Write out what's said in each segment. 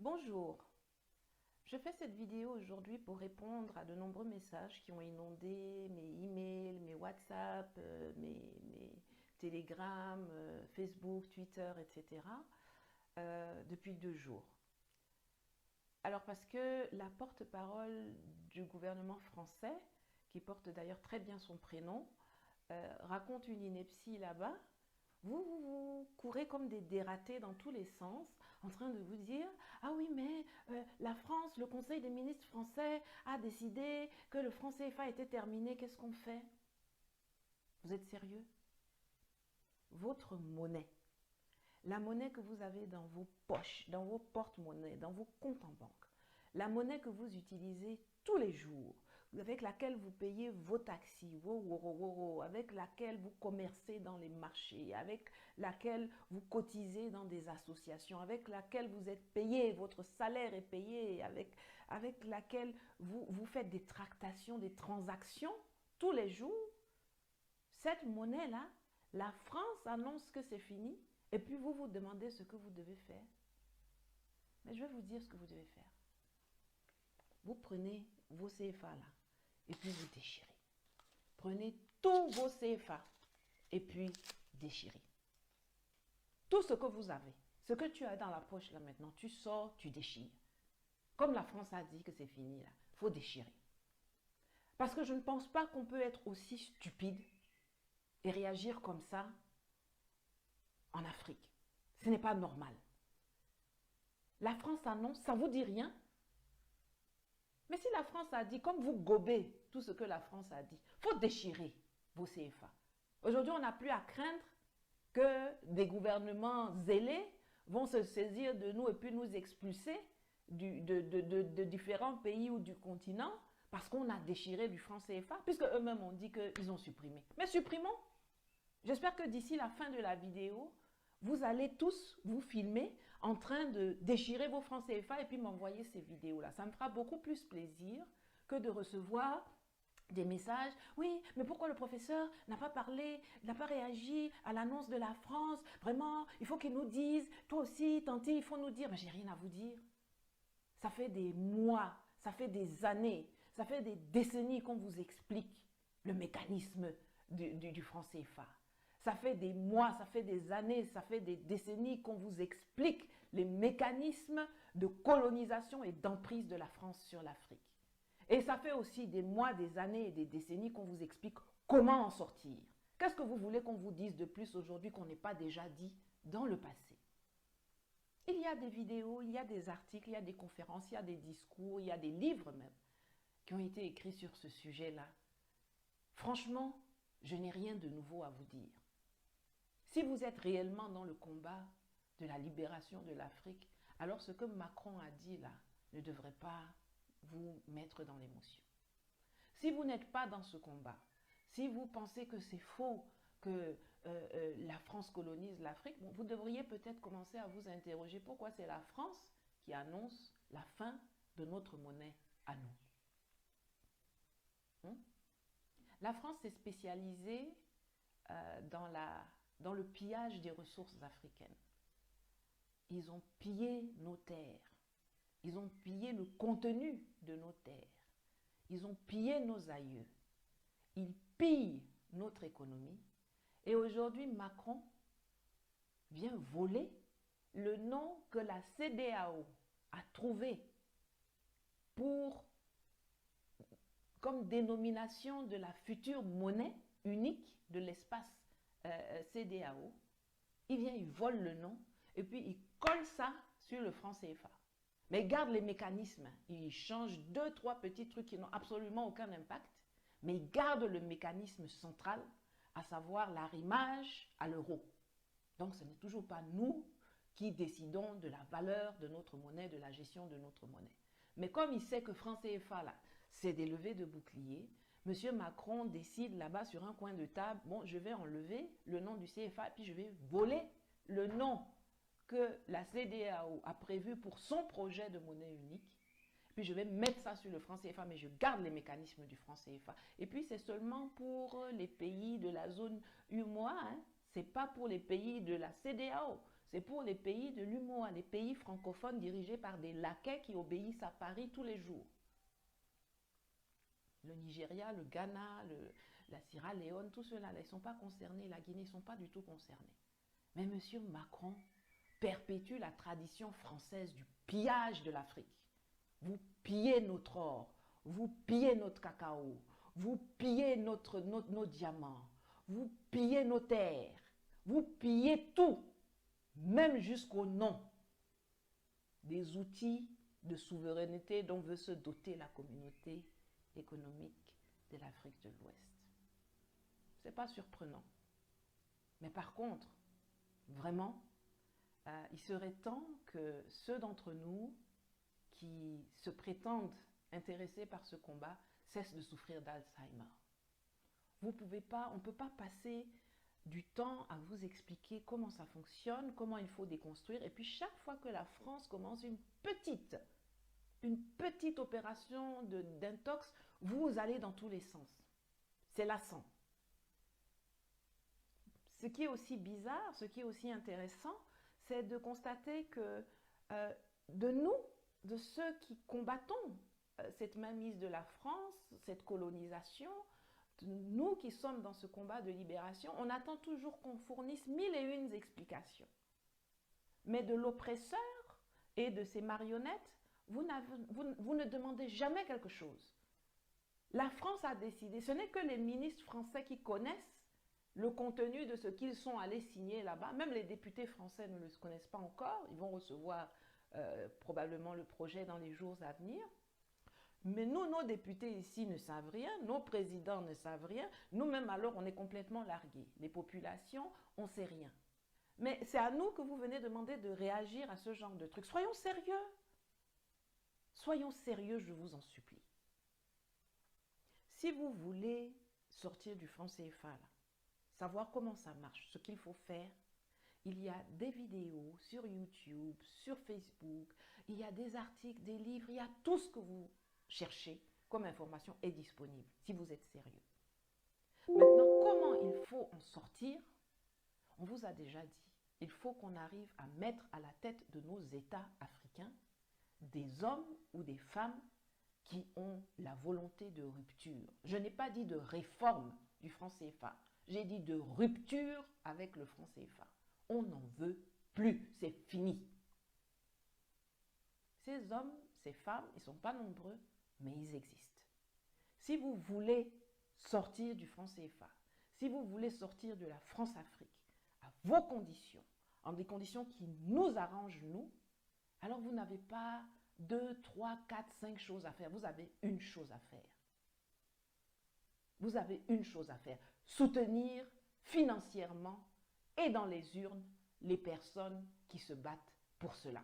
Bonjour, je fais cette vidéo aujourd'hui pour répondre à de nombreux messages qui ont inondé mes emails, mes WhatsApp, mes Telegram, Facebook, Twitter, etc. Depuis 2 jours. Alors parce que la porte-parole du gouvernement français, qui porte d'ailleurs très bien son prénom, raconte une ineptie là-bas. Vous courez comme des dératés dans tous les sens, en train de vous dire « Ah oui, mais la France, le Conseil des ministres français a décidé que le franc CFA était terminé, qu'est-ce qu'on fait ?» Vous êtes sérieux? Votre monnaie, la monnaie que vous avez dans vos poches, dans vos porte-monnaies, dans vos comptes en banque, la monnaie que vous utilisez tous les jours, avec laquelle vous payez vos taxis, vos woro, avec laquelle vous commercez dans les marchés, avec laquelle vous cotisez dans des associations, avec laquelle vous êtes payé, votre salaire est payé, avec laquelle vous faites des tractations, des transactions tous les jours. Cette monnaie-là, la France annonce que c'est fini, et puis vous vous demandez ce que vous devez faire. Mais je vais vous dire ce que vous devez faire. Vous prenez vos CFA là, et puis vous déchirez. Prenez tous vos CFA, et puis déchirez. Tout ce que vous avez, ce que tu as dans la poche là maintenant, tu sors, tu déchires. Comme la France a dit que c'est fini là, il faut déchirer. Parce que je ne pense pas qu'on peut être aussi stupide et réagir comme ça en Afrique. Ce n'est pas normal. La France annonce, ça ne vous dit rien? Mais si la France a dit, comme vous gobez tout ce que la France a dit, il faut déchirer vos CFA. Aujourd'hui, on n'a plus à craindre que des gouvernements zélés vont se saisir de nous et puis nous expulser de différents pays ou du continent parce qu'on a déchiré du franc CFA, puisque eux-mêmes ont dit qu'ils ont supprimé. Mais supprimons. J'espère que d'ici la fin de la vidéo, vous allez tous vous filmer en train de déchirer vos francs CFA et puis m'envoyer ces vidéos-là. Ça me fera beaucoup plus plaisir que de recevoir des messages. Oui, mais pourquoi le professeur n'a pas parlé, n'a pas réagi à l'annonce de la France? Vraiment, il faut qu'il nous dise. Toi aussi, Tanti, il faut nous dire. Mais j'ai rien à vous dire. Ça fait des mois, ça fait des années, ça fait des décennies qu'on vous explique le mécanisme du franc CFA. Ça fait des mois, ça fait des années, ça fait des décennies qu'on vous explique les mécanismes de colonisation et d'emprise de la France sur l'Afrique. Et ça fait aussi des mois, des années et des décennies qu'on vous explique comment en sortir. Qu'est-ce que vous voulez qu'on vous dise de plus aujourd'hui qu'on n'ait pas déjà dit dans le passé? Il y a des vidéos, il y a des articles, il y a des conférences, il y a des discours, il y a des livres même qui ont été écrits sur ce sujet-là. Franchement, je n'ai rien de nouveau à vous dire. Si vous êtes réellement dans le combat de la libération de l'Afrique, alors ce que Macron a dit là ne devrait pas vous mettre dans l'émotion. Si vous n'êtes pas dans ce combat, si vous pensez que c'est faux, que la France colonise l'Afrique, bon, vous devriez peut-être commencer à vous interroger pourquoi c'est la France qui annonce la fin de notre monnaie à nous. La France s'est spécialisée dans le pillage des ressources africaines. Ils ont pillé nos terres. Ils ont pillé le contenu de nos terres. Ils ont pillé nos aïeux. Ils pillent notre économie. Et aujourd'hui, Macron vient voler le nom que la CEDEAO a trouvé comme dénomination de la future monnaie unique de l'espace CEDEAO. Il vient, il vole le nom et puis il colle ça sur le franc CFA. Mais il garde les mécanismes. Il change 2-3 petits trucs qui n'ont absolument aucun impact. Mais il garde le mécanisme central, à savoir l'arrimage à l'euro. Donc ce n'est toujours pas nous qui décidons de la valeur de notre monnaie, de la gestion de notre monnaie. Mais comme il sait que franc CFA, là, c'est des levées de bouclier, M. Macron décide là-bas sur un coin de table, bon, je vais enlever le nom du CFA et puis je vais voler le nom que la CEDEAO a prévu pour son projet de monnaie unique. Puis je vais mettre ça sur le franc CFA, mais je garde les mécanismes du franc CFA. Et puis c'est seulement pour les pays de la zone UEMOA, hein. C'est pas pour les pays de la CEDEAO, c'est pour les pays de l'UMOA, les pays francophones dirigés par des laquais qui obéissent à Paris tous les jours. Le Nigeria, le Ghana, la Sierra Leone, tout cela, ils ne sont pas concernés, la Guinée, ils ne sont pas du tout concernés. Mais M. Macron perpétue la tradition française du pillage de l'Afrique. Vous pillez notre or, vous pillez notre cacao, vous pillez nos diamants, vous pillez nos terres, vous pillez tout, même jusqu'au nom des outils de souveraineté dont veut se doter la communauté économique de l'Afrique de l'Ouest. Ce n'est pas surprenant. Mais par contre, vraiment, il serait temps que ceux d'entre nous qui se prétendent intéressés par ce combat cessent de souffrir d'Alzheimer. On ne peut pas passer du temps à vous expliquer comment ça fonctionne, comment il faut déconstruire, et puis chaque fois que la France commence une petite opération d'intox, vous allez dans tous les sens. C'est lassant. Ce qui est aussi bizarre, ce qui est aussi intéressant, c'est de constater que de nous, de ceux qui combattons cette mainmise de la France, cette colonisation, nous qui sommes dans ce combat de libération, on attend toujours qu'on fournisse 1001 explications. Mais de l'oppresseur et de ses marionnettes, vous ne demandez jamais quelque chose. La France a décidé, ce n'est que les ministres français qui connaissent le contenu de ce qu'ils sont allés signer là-bas. Même les députés français ne le connaissent pas encore, ils vont recevoir probablement le projet dans les jours à venir. Mais nous, nos députés ici ne savent rien, nos présidents ne savent rien, nous-mêmes alors on est complètement largués. Les populations, on ne sait rien. Mais c'est à nous que vous venez demander de réagir à ce genre de trucs. Soyons sérieux. Soyons sérieux, je vous en supplie. Si vous voulez sortir du franc CFA, là, savoir comment ça marche, ce qu'il faut faire, il y a des vidéos sur YouTube, sur Facebook, il y a des articles, des livres, il y a tout ce que vous cherchez comme information est disponible, si vous êtes sérieux. Maintenant, comment il faut en sortir? On vous a déjà dit, il faut qu'on arrive à mettre à la tête de nos États africains des hommes ou des femmes qui ont la volonté de rupture. Je n'ai pas dit de réforme du franc CFA, j'ai dit de rupture avec le franc CFA. On n'en veut plus, c'est fini. Ces hommes, ces femmes, ils ne sont pas nombreux, mais ils existent. Si vous voulez sortir du franc CFA, si vous voulez sortir de la France-Afrique, à vos conditions, en des conditions qui nous arrangent, nous, alors vous n'avez pas 2, 3, 4, 5 choses à faire. Vous avez une chose à faire. Vous avez une chose à faire. Soutenir financièrement et dans les urnes les personnes qui se battent pour cela.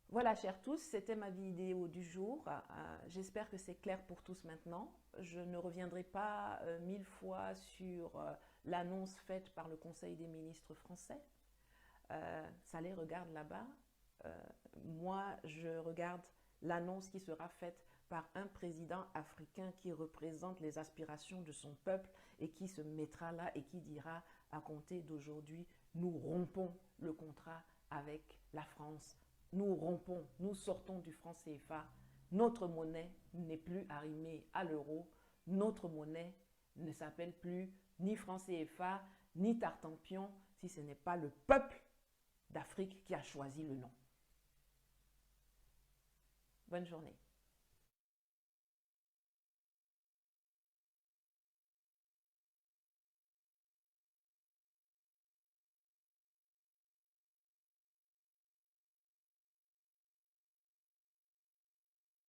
Voilà, chers tous, c'était ma vidéo du jour. J'espère que c'est clair pour tous maintenant. Je ne reviendrai pas 1000 fois sur l'annonce faite par le Conseil des ministres français. Ça les regarde là-bas. Moi, je regarde l'annonce qui sera faite par un président africain qui représente les aspirations de son peuple et qui se mettra là et qui dira à compter d'aujourd'hui, nous rompons le contrat avec la France. Nous rompons, nous sortons du franc CFA. Notre monnaie n'est plus arrimée à l'euro. Notre monnaie ne s'appelle plus ni franc CFA, ni Tartampion, si ce n'est pas le peuple d'Afrique qui a choisi le nom. Bonne journée.